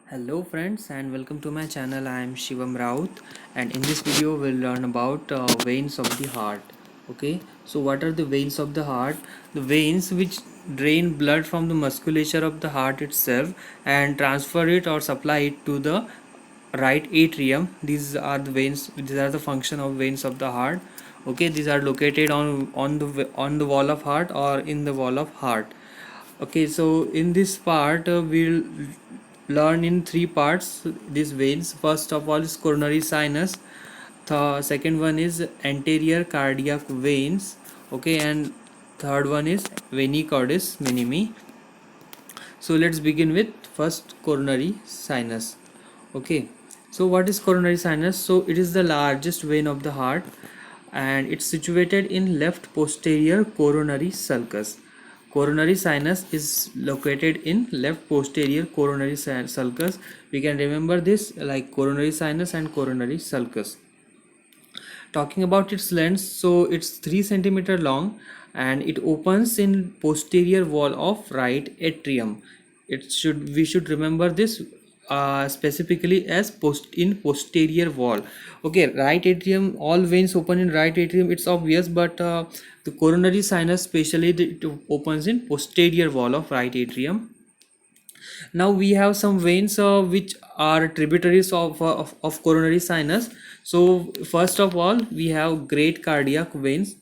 Hello friends and welcome to my channel. I am Shivam Raut, and in this video we'll learn about veins of the heart. Okay, so what are the veins of the heart? The veins which drain blood from the musculature of the heart itself and transfer it or supply it to the right atrium. These are the veins. These are the function of veins of the heart. Okay, these are located on the wall of heart or in the wall of heart. Okay, so in this part we'll learn in three parts these veins. First of all is coronary sinus. The second one is anterior cardiac veins. Okay, and third one is veni cordis minimi. So let's begin with first coronary sinus. Okay, so what is coronary sinus? So it is the largest vein of the heart and it's situated in left posterior coronary sulcus. Coronary sinus is located in left posterior coronary sulcus. We can remember this like coronary sinus and coronary sulcus. Talking about its length, so it's 3 cm long and it opens in posterior wall of right atrium. We should remember this specifically as posterior wall. Okay, right atrium, all veins open in right atrium, it's obvious, but the coronary sinus especially it opens in posterior wall of right atrium. Now we have some veins which are tributaries of coronary sinus. So first of all we have great cardiac veins.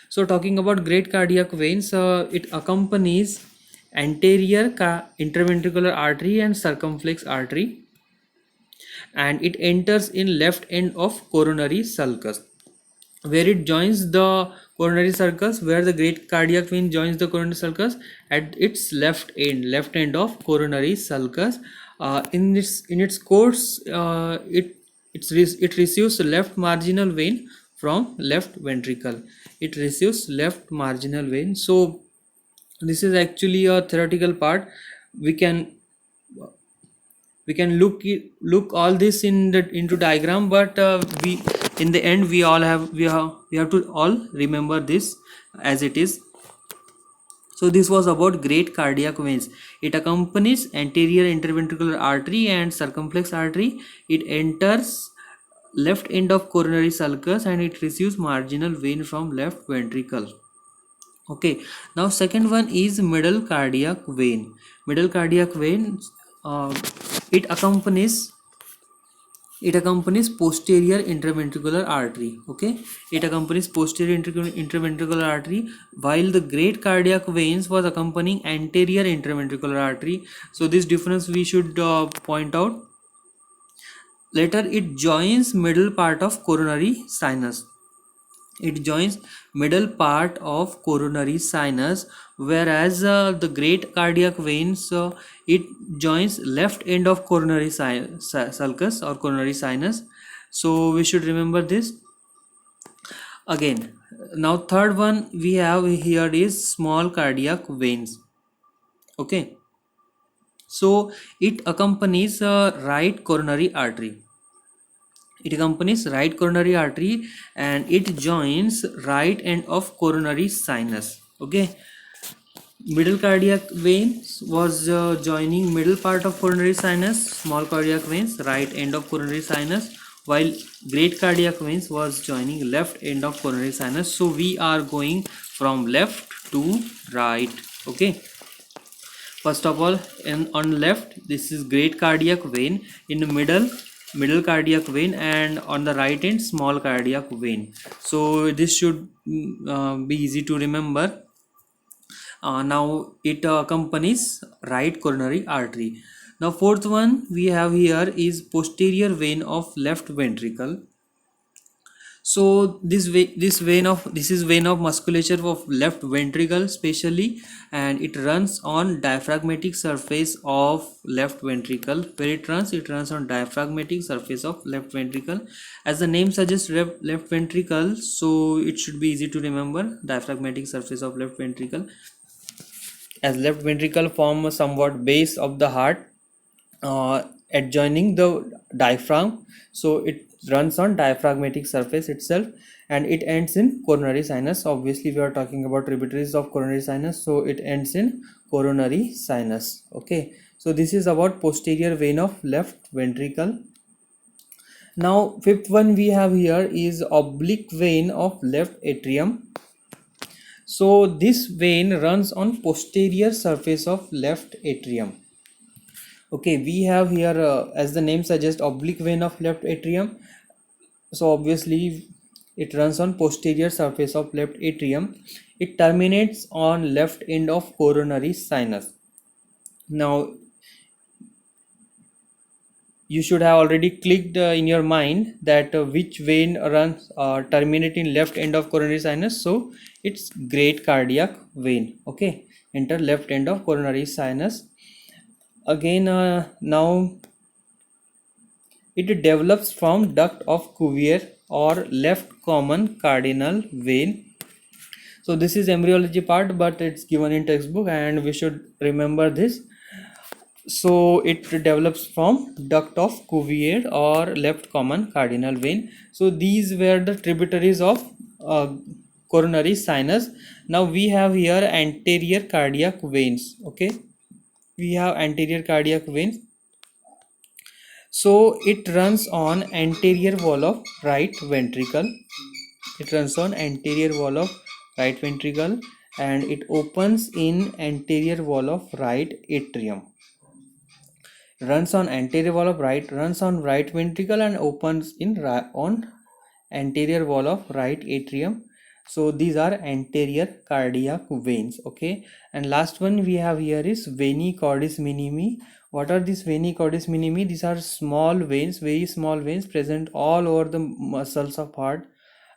So talking about great cardiac veins, it accompanies anterior interventricular artery and circumflex artery, and it enters in left end of coronary sulcus where it joins the coronary sulcus, where the great cardiac vein joins the coronary sulcus at its left end of coronary sulcus. In its course, it receives left marginal vein from left ventricle. It receives left marginal vein. So this is actually a theoretical part. We can look all this into diagram, but we in the end we have to all remember this as it is. So this was about great cardiac veins. It accompanies anterior interventricular artery and circumflex artery. It enters left end of coronary sulcus and it receives marginal vein from left ventricle. Okay, now second one is middle cardiac vein. Middle cardiac vein, uh, it accompanies posterior interventricular artery. Okay, it accompanies posterior interventricular artery, while the great cardiac veins was accompanying anterior interventricular artery. So this difference we should point out. Later it joins middle part of coronary sinus. It joins middle part of coronary sinus, whereas the great cardiac veins, it joins left end of coronary sulcus or coronary sinus. So we should remember this again. Now third one we have here is small cardiac veins. Okay, so it accompanies right coronary artery. It accompanies right coronary artery and it joins right end of coronary sinus. Okay, middle cardiac veins was joining middle part of coronary sinus, small cardiac veins right end of coronary sinus, while great cardiac veins was joining left end of coronary sinus. So we are going from left to right. Okay, first of all, on left this is great cardiac vein, in the middle cardiac vein, and on the right end small cardiac vein. So this should be easy to remember. Now it accompanies right coronary artery. Now fourth one we have here is posterior vein of left ventricle. So this is vein of musculature of left ventricle especially, and it runs on diaphragmatic surface of left ventricle. Where it runs on diaphragmatic surface of left ventricle. As the name suggests, left ventricle, so it should be easy to remember diaphragmatic surface of left ventricle. As left ventricle form a somewhat base of the heart, adjoining the diaphragm, so it runs on diaphragmatic surface itself, and it ends in coronary sinus. Obviously we are talking about tributaries of coronary sinus, so it ends in coronary sinus. Okay, so this is about posterior vein of left ventricle. Now fifth one we have here is oblique vein of left atrium. So this vein runs on posterior surface of left atrium. Okay, we have here as the name suggests, oblique vein of left atrium. So obviously it runs on posterior surface of left atrium. It terminates on left end of coronary sinus. Now you should have already clicked in your mind that which vein runs terminate in left end of coronary sinus. So it's great cardiac vein. Okay, enter left end of coronary sinus. Again now it develops from duct of Cuvier or left common cardinal vein. So this is embryology part, but it's given in textbook and we should remember this. So it develops from duct of Cuvier or left common cardinal vein. So these were the tributaries of coronary sinus. Now we have here anterior cardiac veins. Okay, we have anterior cardiac veins. So it runs on anterior wall of right ventricle. It runs on anterior wall of right ventricle and it opens in anterior wall of right atrium. Runs on anterior wall of runs on right ventricle and opens in on anterior wall of right atrium. So these are anterior cardiac veins. Okay, and last one we have here is veni cordis minimi. What are these veni cordis minimi? These are small veins, very small veins present all over the muscles of heart,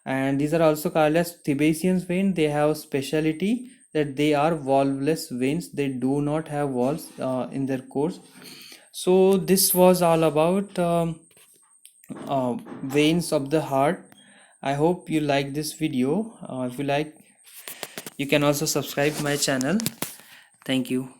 and these are also called as Thebesian vein. They have speciality that they are valveless veins. They do not have valves in their course. So this was all about veins of the heart. I hope you like this video. If you like, you can also subscribe my channel. Thank you.